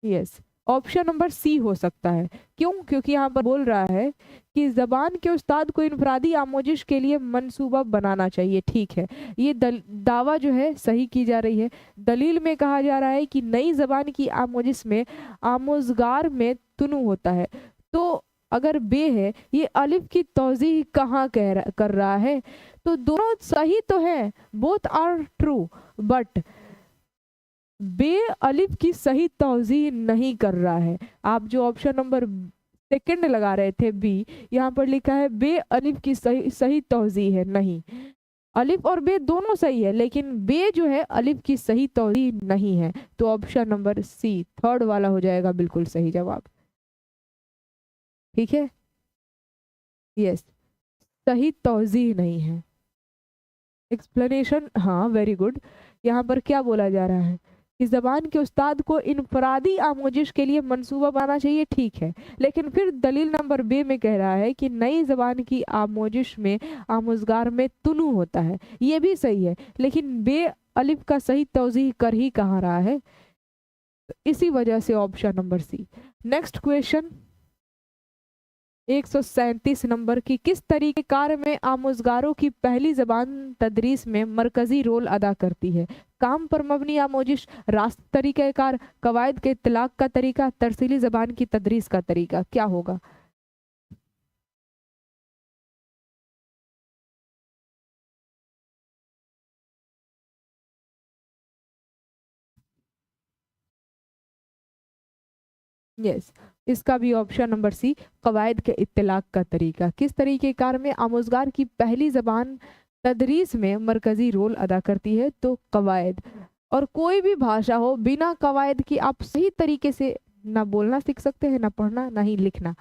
यस, ऑप्शन नंबर सी हो सकता है। क्यों? क्योंकि यहाँ पर बोल रहा है कि ज़बान के उस्ताद को इनफरादी आमोजिश के लिए मंसूबा बनाना चाहिए। ठीक है, ये दावा जो है सही की जा रही है। दलील में कहा जा रहा है कि नई ज़बान की आमोजिश में आमोज़गार में तुनु होता है। तो अगर बे है, ये अलिफ की तौज़ीह कहाँ कर रहा है? तो दोनों सही तो है, बोथ आर ट्रू, बट बे अलिफ की सही तौज़ीह नहीं कर रहा है। आप जो ऑप्शन नंबर सेकंड लगा रहे थे बी, यहाँ पर लिखा है बे अलिफ की सही तौज़ीह है, नहीं। अलिफ और बे दोनों सही है, लेकिन बे जो है अलिफ की सही तौज़ीह नहीं है। तो ऑप्शन नंबर सी थर्ड वाला हो जाएगा बिल्कुल सही जवाब। ठीक है, यस, सही तौज़ीह नहीं है। एक्सप्लेनेशन, हाँ वेरी गुड। यहाँ पर क्या बोला जा रहा है कि ज़बान के उस्ताद को इनफरादी आमोजिश के लिए मंसूबा बनाना चाहिए। ठीक है, लेकिन फिर दलील नंबर बे में कह रहा है कि नई ज़बान की आमोजिश में आमोज़गार में तुनु होता है। ये भी सही है, लेकिन बे अलिफ का सही तौज़ीह कर ही कहाँ रहा है, इसी वजह से option number C. Next question 137 number की किस तरीके कार में आमोज़गारों की पहली ज़बान तदरीस में मरकज़ी रोल अदा करती है? काम पर मबनी आमोजिश, रास्त तरीक़ाकार, कवायद के इत्तलाक़ का तरीका, तरसीली ज़बान की तदरीस का तरीका, क्या होगा? यस, इसका भी ऑप्शन नंबर सी, कवायद के इत्तलाक़ का तरीका। किस तरीके कार में आमोज़गार की पहली ज़बान तदरीस में मरकज़ी रोल अदा करती है? तो कवायद। और कोई भी भाषा हो, बिना कवायद की आप सही तरीके से ना बोलना सीख सकते हैं, ना पढ़ना, ना ही लिखना।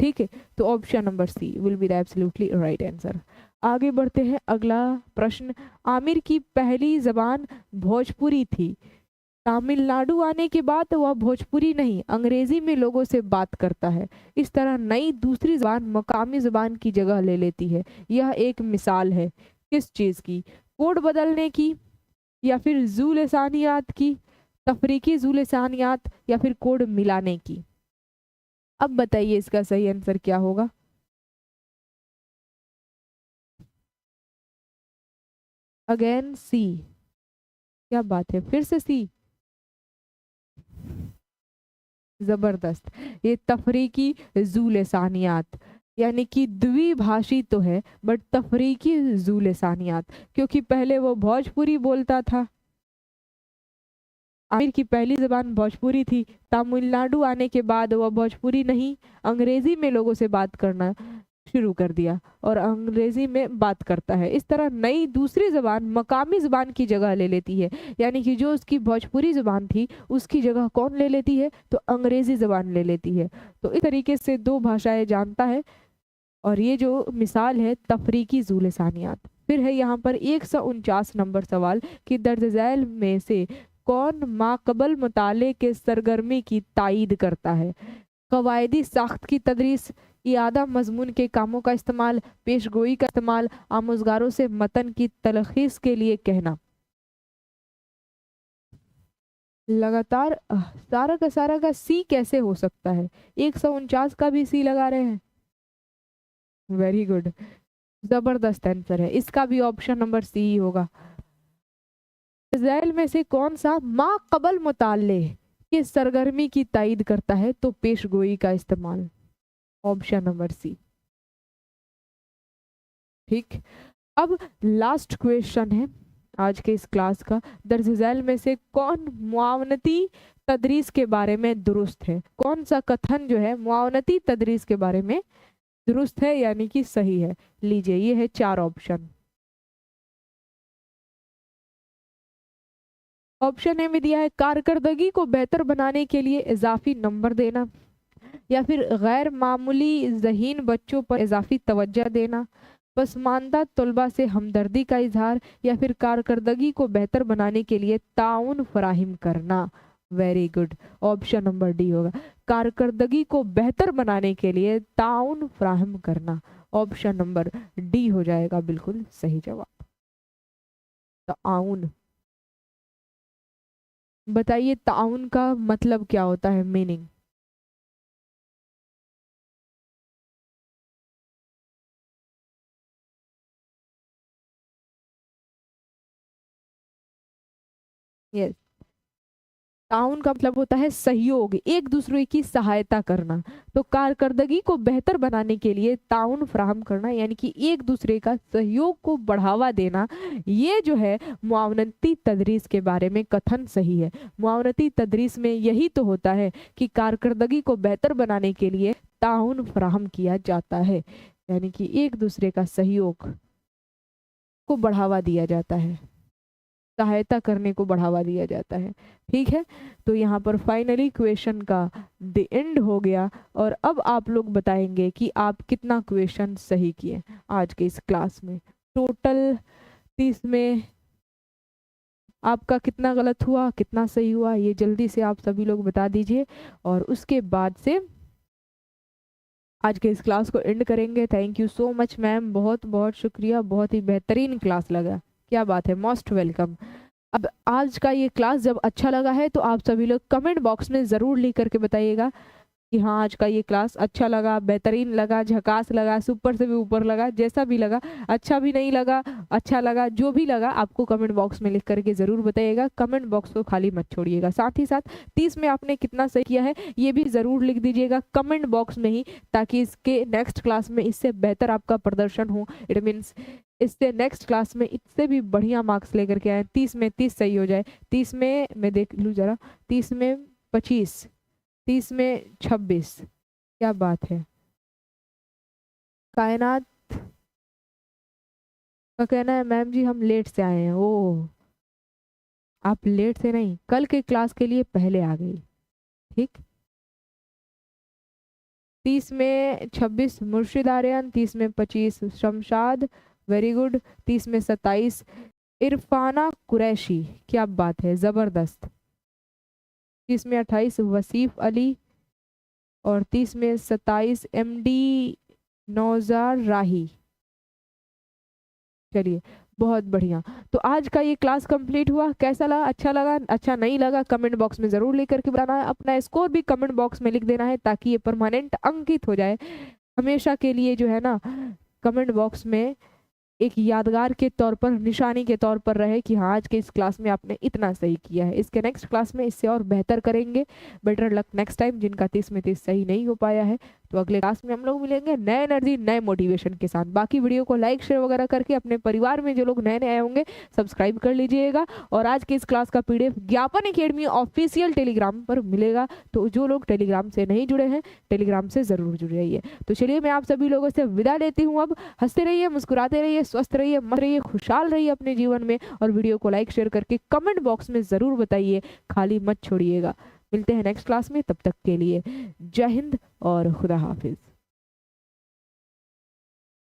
ठीक है, तो option number C will be the absolutely right answer. आगे बढ़ते हैं, अगला प्रश्न। आमिर की पहली जबान भोजपुरी थी। तमिलनाडु आने के बाद वह भोजपुरी नहीं अंग्रेजी में लोगों से बात करता है। इस तरह नई दूसरी जबान मकामी जबान की जगह ले लेती है। यह एक मिसाल है किस चीज़ की? कोड बदलने की, या फिर जू लसानियात की, तफरीकी जू लसानियात, या फिर कोड मिलाने की। अब बताइए इसका सही आंसर क्या होगा? अगेन सी। क्या बात है, फिर से सी। जबरदस्त। ये तफरीकी जू लसानियात, यानी कि द्विभाषी तो है बट तफरीकी जू लसानियात, क्योंकि पहले वो भोजपुरी बोलता था। आमिर की पहली जबान भोजपुरी थी। तमिलनाडु आने के बाद वह भोजपुरी नहीं अंग्रेजी में लोगों से बात करना शुरू कर दिया और अंग्रेजी में बात करता है। इस तरह नई दूसरी जबान मकामी जबान की जगह ले लेती है, यानी कि जो उसकी भोजपुरी जबान थी उसकी जगह कौन ले लेती है? तो अंग्रेजी जबान ले लेती है। तो इस तरीके से दो भाषाएं जानता है, और ये जो मिसाल है तफरीकी जू लसानियात। फिर है यहाँ पर 149 नंबर सवाल कि दर्ज झैल में से कौन माकबल मुताले के सरगर्मी की तायीद करता है? कवायदी साख्त की तदरीस, इयादा मजमून के कामों का इस्तेमाल, पेशगोई का इस्तेमाल, आमुज़गारों से मतन की तलखीस के लिए कहना। लगातार सारा का सी कैसे हो सकता है? 149 का भी सी लगा रहे हैं। वेरी गुड, जबरदस्त आंसर है, इसका भी ऑप्शन नंबर सी ही होगा। झैल में से कौन सा मा कबल मुताले की सरगर्मी की तायीद करता है? तो पेशगोई का इस्तेमाल, ऑप्शन नंबर सी। ठीक, अब लास्ट क्वेश्चन है आज के इस क्लास का। दर्ज झैल में से कौन मुआवनती तदरीस के बारे में दुरुस्त है? कौन सा कथन जो है मुआवनती तदरीस के बारे में दुरुस्त है, यानी कि सही है? लीजिए, ये है 4 ऑप्शन। ऑप्शन ए में दिया है कारकर्दगी को बेहतर बनाने के लिए इजाफी नंबर देना, या फिर गैर मामूली ज़हीन बच्चों पर इजाफी तवज्जो देना, पसमानदा तलबा से हमदर्दी का इजहार, या फिर कारकर्दगी को बेहतर बनाने के लिए ताउन फराहिम करना। Very good, option number D होगा। कारकर्दगी को बेहतर बनाने के लिए ताउन फराहम करना, ऑप्शन नंबर डी हो जाएगा बिल्कुल सही जवाब। ताउन। बताइए ताउन का मतलब क्या होता है, मीनिंग? यस, ताउन का मतलब होता है सहयोग, एक दूसरे की सहायता करना। तो कारकर्दगी को बेहतर बनाने के लिए ताउन फराहम करना, यानी कि एक दूसरे का सहयोग को बढ़ावा देना, ये जो है मुआवनती तदरीस के बारे में कथन सही है। मुआवनती तदरीस में यही तो होता है कि कारकर्दगी को बेहतर बनाने के लिए ताउन फराहम किया जाता है, यानी कि एक दूसरे का सहयोग को बढ़ावा दिया जाता है, सहायता करने को बढ़ावा दिया जाता है। ठीक है, तो यहाँ पर फाइनली क्वेश्चन का द एंड हो गया, और अब आप लोग बताएंगे कि आप कितना क्वेश्चन सही किए आज के इस क्लास में। टोटल 30 में आपका कितना गलत हुआ, कितना सही हुआ, ये जल्दी से आप सभी लोग बता दीजिए, और उसके बाद से आज के इस क्लास को एंड करेंगे। Thank you so much ma'am, बहुत बहुत शुक्रिया, बहुत ही बेहतरीन क्लास लगा। क्या बात है, मोस्ट वेलकम। अब आज का ये क्लास जब अच्छा लगा है तो आप सभी लोग कमेंट बॉक्स में ज़रूर लिख करके बताइएगा कि हाँ आज का ये क्लास अच्छा लगा, बेहतरीन लगा, झकास लगा, सुपर से भी ऊपर लगा, जैसा भी लगा, अच्छा भी नहीं लगा, अच्छा लगा, जो भी लगा आपको कमेंट बॉक्स में लिख करके ज़रूर बताइएगा। कमेंट बॉक्स को खाली मत छोड़िएगा। साथ ही साथ 30 में आपने कितना सही किया है ये भी ज़रूर लिख दीजिएगा कमेंट बॉक्स में ही, ताकि इसके नेक्स्ट क्लास में इससे बेहतर आपका प्रदर्शन हो। इट मीन्स इससे नेक्स्ट क्लास में इससे भी बढ़िया मार्क्स लेकर के आए। 30 में 30 सही हो जाए, 30 में मैं देख लूँ ज़रा, 30 में 25, 30 में 26। क्या बात है, कायनात का कहना है मैम जी हम लेट से आए हैं। ओह, आप लेट से नहीं, कल के क्लास के लिए पहले आ गई। ठीक, 30 में 26 मुर्शिद आर्यन, 30 में 25 शमशाद, वेरी गुड। 30 में 27 इरफाना कुरैशी, क्या बात है, ज़बरदस्त। 30 में 28 वसीफ अली और 30 में 27 MD नौजार राही। चलिए बहुत बढ़िया। तो आज का ये क्लास कंप्लीट हुआ, कैसा लगा, अच्छा लगा, अच्छा नहीं लगा, कमेंट बॉक्स में ज़रूर लिख करके बताना है। अपना स्कोर भी कमेंट बॉक्स में लिख देना है ताकि ये परमानेंट अंकित हो जाए हमेशा के लिए, जो है ना, कमेंट बॉक्स में एक यादगार के तौर पर, निशानी के तौर पर रहे कि हाँ आज के इस क्लास में आपने इतना सही किया है। इसके नेक्स्ट क्लास में इससे और बेहतर करेंगे। Better luck next time. जिनका 30 में 30 सही नहीं हो पाया है तो अगले क्लास में हम लोग मिलेंगे नए एनर्जी नए मोटिवेशन के साथ। बाकी वीडियो को लाइक शेयर वगैरह करके अपने परिवार में जो लोग नए नए आए होंगे सब्सक्राइब कर लीजिएगा। और आज की इस क्लास का PDF ज्ञापन एकेडमी ऑफिशियल टेलीग्राम पर मिलेगा, तो जो लोग टेलीग्राम से नहीं जुड़े हैं टेलीग्राम से ज़रूर जुड़ जाइए। तो चलिए मैं आप सभी लोगों से विदा लेती हूँ। अब हंसते रहिए, मुस्कुराते रहिए, स्वस्थ रहिए, मस्त रहिए, खुशहाल रहिए अपने जीवन में। और वीडियो को लाइक शेयर करके कमेंट बॉक्स में ज़रूर बताइए, खाली मत छोड़िएगा। मिलते हैं नेक्स्ट क्लास में, तब तक के लिए जय हिंद और खुदा हाफिज।